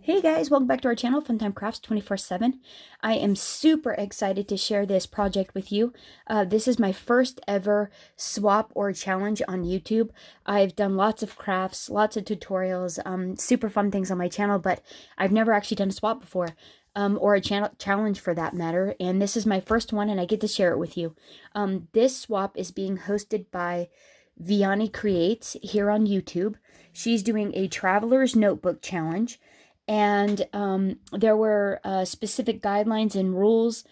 Hey guys, welcome back to our channel, Funtime Crafts 24/7. I am super excited to share this project with you. This is my first ever swap or challenge on YouTube. I've done lots of crafts, lots of tutorials, super fun things on my channel, but I've never actually done a swap before, or a challenge for that matter. And this is my first one, and I get to share it with you. This swap is being hosted by Vianney Creates here on YouTube. She's doing a traveler's notebook challenge. And there were specific guidelines and rules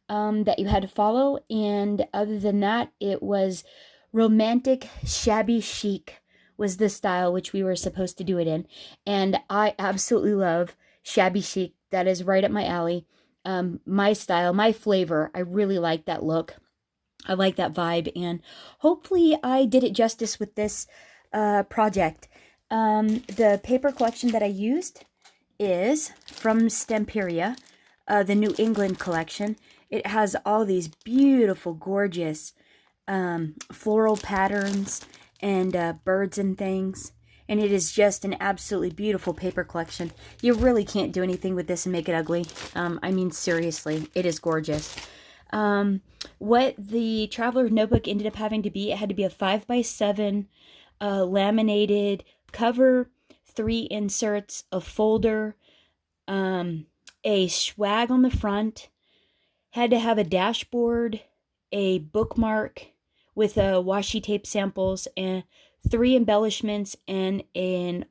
that you had to follow. And other than that, it was romantic, shabby chic was the style which we were supposed to do it in. And I absolutely love shabby chic. That is right up my alley. My style, my flavor. I really like that look. I like that vibe. And hopefully I did it justice with this project. The paper collection that I used is from Stemperia, the New England collection. It has all these beautiful, gorgeous floral patterns and birds and things. And it is just an absolutely beautiful paper collection. You really can't do anything with this and make it ugly. I mean, seriously, it is gorgeous. What the Traveler Notebook ended up having to be, it had to be a 5x7 laminated cover, 3 inserts, a folder, a swag on the front, had to have a dashboard, a bookmark with washi tape samples, and 3 embellishments, and an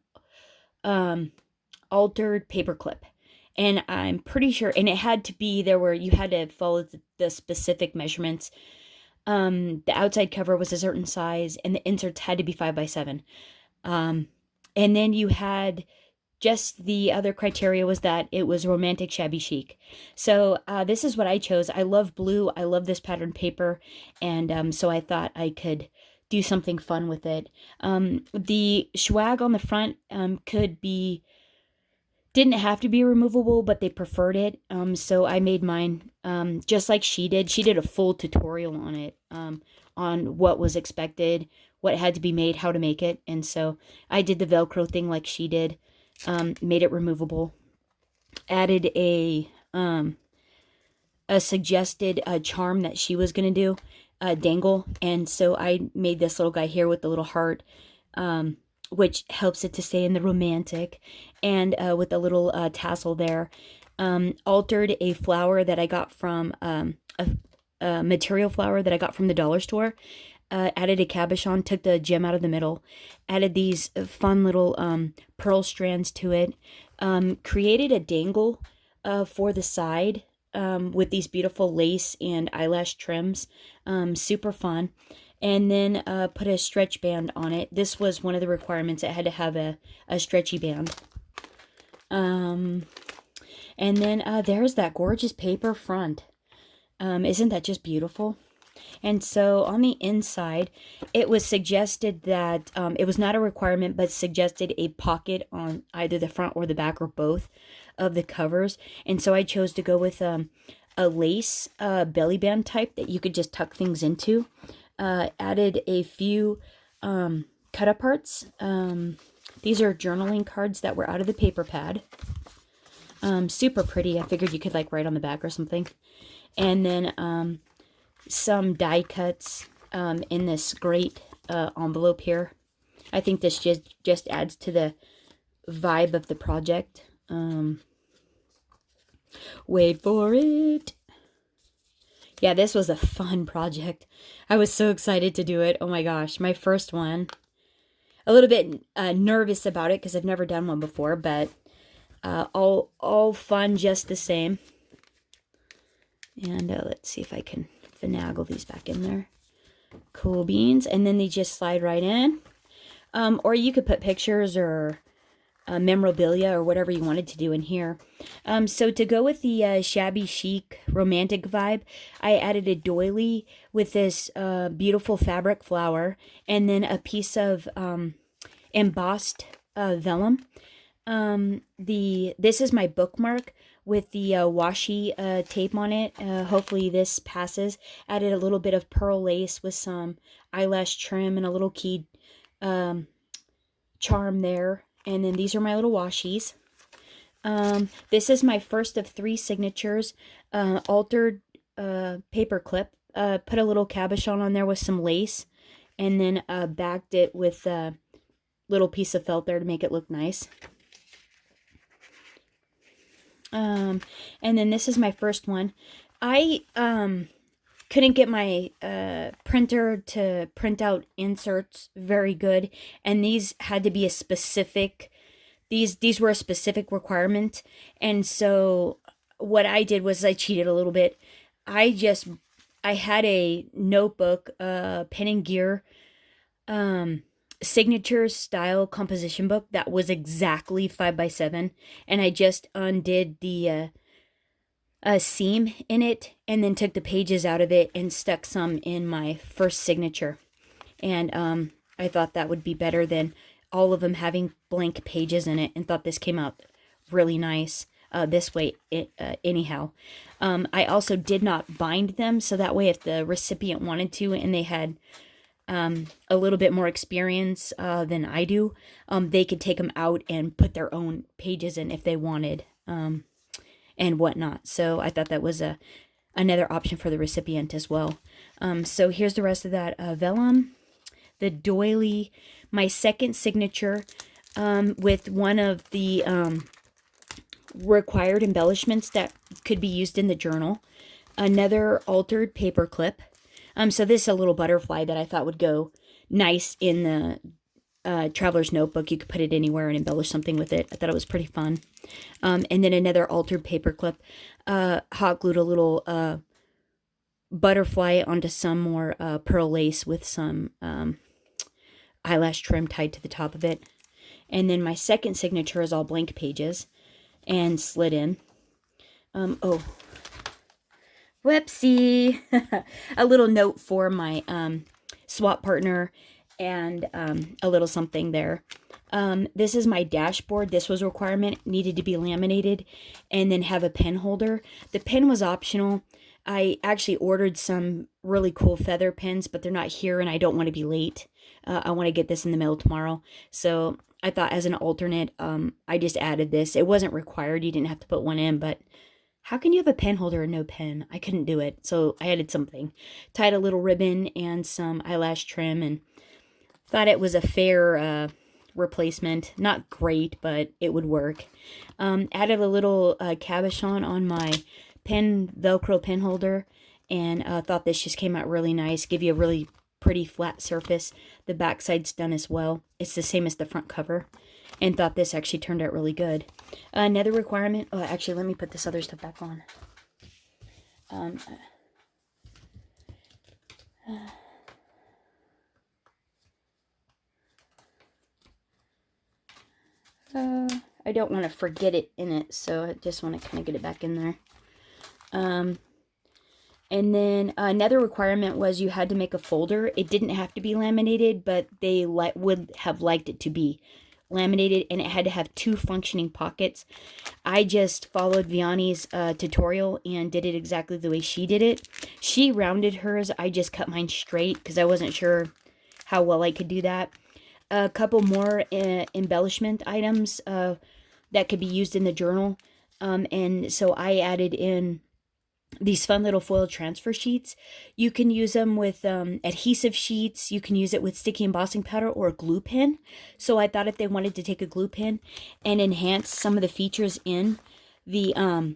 altered paperclip. And I'm pretty sure, and it had to be, you had to follow the specific measurements. The outside cover was a certain size, and the inserts had to be 5x7. And then you had just the other criteria was that it was romantic, shabby chic. So this is what I chose. I love blue. I love this pattern paper. And so I thought I could do something fun with it. The swag on the front didn't have to be removable, but they preferred it. So I made mine just like she did. She did a full tutorial on it, on what was expected, what had to be made, how to make it. And so I did the Velcro thing like she did, made it removable, added a suggested charm that she was going to do, dangle. And so I made this little guy here with the little heart, which helps it to stay in the romantic, and with a little tassel there. Altered a flower that I got from a material flower that I got from the dollar store. Added a cabochon, took the gem out of the middle, added these fun little pearl strands to it, created a dangle for the side with these beautiful lace and eyelash trims, super fun. And then put a stretch band on it. This was one of the requirements. It had to have a stretchy band. And then there's that gorgeous paper front. Isn't that just beautiful? And so on the inside, it was suggested that it was not a requirement, but suggested a pocket on either the front or the back or both of the covers. And so I chose to go with a lace belly band type that you could just tuck things into. Added a few cut parts. These are journaling cards that were out of the paper pad. Super pretty. I figured you could like write on the back or something. And then some die cuts in this great envelope here. I think this just adds to the vibe of the project. Wait for it. Yeah, this was a fun project. I was so excited to do it. Oh my gosh, my first one. A little bit nervous about it because I've never done one before, but all fun just the same. And let's see if I can finagle these back in there. Cool beans. And then they just slide right in. Or you could put pictures or memorabilia or whatever you wanted to do in here. So to go with the shabby chic romantic vibe, I added a doily with this beautiful fabric flower, and then a piece of embossed vellum. This is my bookmark with the washi tape on it. Hopefully this passes. Added a little bit of pearl lace with some eyelash trim and a little key charm there. And then these are my little washies. This is my first of 3 signatures. Altered paper clip. Put a little cabochon on there with some lace, and then backed it with a little piece of felt there to make it look nice. And then this is my first one. I couldn't get my printer to print out inserts very good, and these had to be a specific, these were a specific requirement. And so what I did was I cheated a little bit. I had a notebook, pen and gear, signature style composition book that was exactly 5x7, and I just undid the seam in it, and then took the pages out of it and stuck some in my first signature. And I thought that would be better than all of them having blank pages in it, and thought this came out really nice this way anyhow. I also did not bind them, so that way if the recipient wanted to and they had a little bit more experience than I do, they could take them out and put their own pages in if they wanted, and whatnot. So I thought that was another option for the recipient as well. So here's the rest of that vellum, the doily, my second signature with one of the required embellishments that could be used in the journal, another altered paper clip. So this is a little butterfly that I thought would go nice in the traveler's notebook. You could put it anywhere and embellish something with it. I thought it was pretty fun. And then another altered paper clip. Hot glued a little butterfly onto some more pearl lace with some eyelash trim tied to the top of it. And then my second signature is all blank pages and slid in. Oh, whoopsie. A little note for my swap partner, and a little something there. This is my dashboard. This was a requirement, needed to be laminated and then have a pen holder. The pen was optional. I actually ordered some really cool feather pens, but they're not here and I don't want to be late. I want to get this in the mail tomorrow. So I thought as an alternate, I just added this. It wasn't required. You didn't have to put one in, but how can you have a pen holder and no pen? I couldn't do it. So I added something. Tied a little ribbon and some eyelash trim, and thought it was a fair replacement. Not great, but it would work. Added a little cabochon on my Velcro pen holder, and thought this just came out really nice. Give you a really pretty flat surface. The back side's done as well. It's the same as the front cover, and thought this actually turned out really good. Another requirement, oh, actually, let me put this other stuff back on. I don't want to forget it in it, so I just want to kind of get it back in there. And then another requirement was you had to make a folder. It didn't have to be laminated, but they would have liked it to be laminated, and it had to have 2 functioning pockets. I just followed Vianney's tutorial and did it exactly the way she did it. She rounded hers. I just cut mine straight because I wasn't sure how well I could do that. A couple more embellishment items that could be used in the journal. And so I added in these fun little foil transfer sheets. You can use them with adhesive sheets. You can use it with sticky embossing powder or a glue pen. So I thought if they wanted to take a glue pen and enhance some of the features in the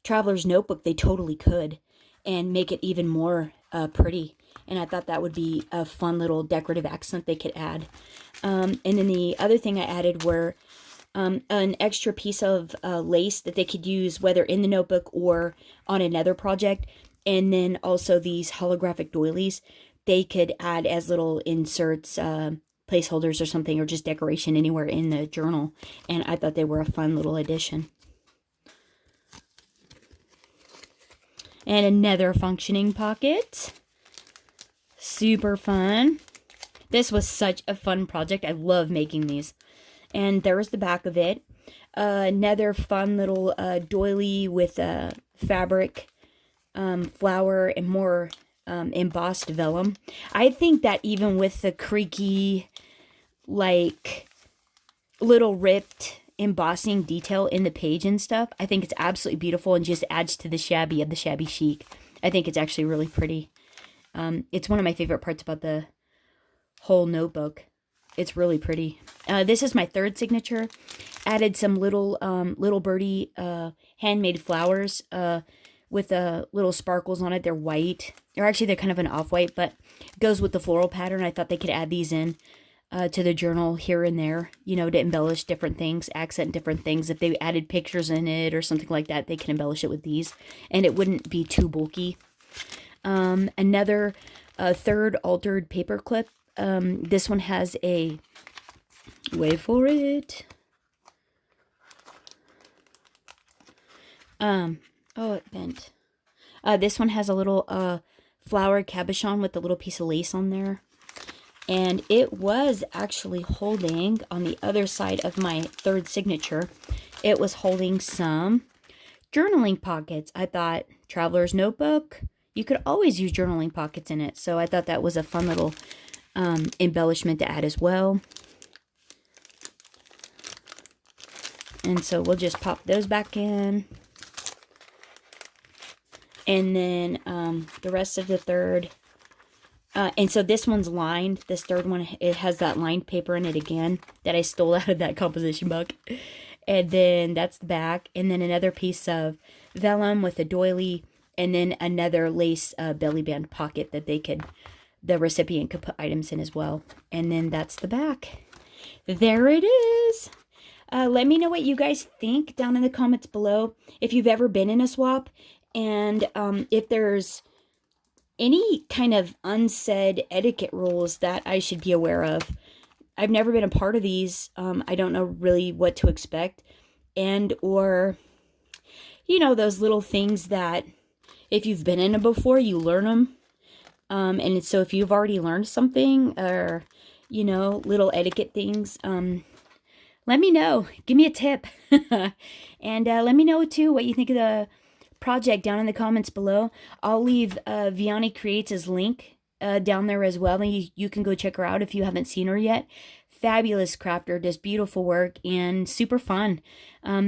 traveler's notebook, they totally could, and make it even more pretty. And I thought that would be a fun little decorative accent they could add. And then the other thing I added were an extra piece of lace that they could use whether in the notebook or on another project. And then also these holographic doilies they could add as little inserts, placeholders or something, or just decoration anywhere in the journal. And I thought they were a fun little addition. And another functioning pocket. Super fun. This was such a fun project. I love making these. And there was the back of it. Another fun little doily with fabric, flower, and more embossed vellum. I think that even with the creaky, like, little ripped embossing detail in the page and stuff. I think it's absolutely beautiful and just adds to the shabby of the shabby chic. I think it's actually really pretty. It's one of my favorite parts about the whole notebook. It's really pretty. This is my third signature. Added some little birdie handmade flowers with little sparkles on it. They're white. Or actually, they're kind of an off-white, but goes with the floral pattern. I thought they could add these in to the journal here and there, you know, to embellish different things, accent different things. If they added pictures in it or something like that, they can embellish it with these, and it wouldn't be too bulky. Another third altered paper clip. This one has a, wait for it. Oh, it bent. This one has a little flower cabochon with a little piece of lace on there. And it was actually holding, on the other side of my third signature, it was holding some journaling pockets. I thought, traveler's notebook, you could always use journaling pockets in it. So I thought that was a fun little embellishment to add as well. And so we'll just pop those back in. And then the rest of the third. And so this one's lined. This third one, it has that lined paper in it again that I stole out of that composition book. And then that's the back. And then another piece of vellum with a doily. And then another lace belly band pocket that the recipient could put items in as well. And then that's the back. There it is. Let me know what you guys think down in the comments below. If you've ever been in a swap. And if there's any kind of unsaid etiquette rules that I should be aware of. I've never been a part of these. I don't know really what to expect. And or, you know, those little things that if you've been in it before, you learn them. And so if you've already learned something or, you know, little etiquette things, let me know. Give me a tip. And let me know, too, what you think of the project down in the comments below. I'll leave Vianney Creates' link down there as well, and you can go check her out if you haven't seen her yet. Fabulous crafter, does beautiful work, and super fun.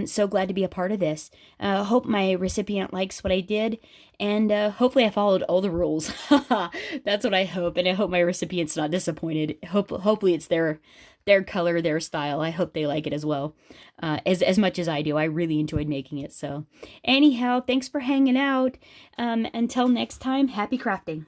So glad to be a part of this. Hope my recipient likes what I did, and hopefully I followed all the rules. That's what I hope, and I hope my recipient's not disappointed. Hopefully it's their color, their style. I hope they like it as well, as much as I do. I really enjoyed making it. So anyhow, thanks for hanging out. Until next time, happy crafting.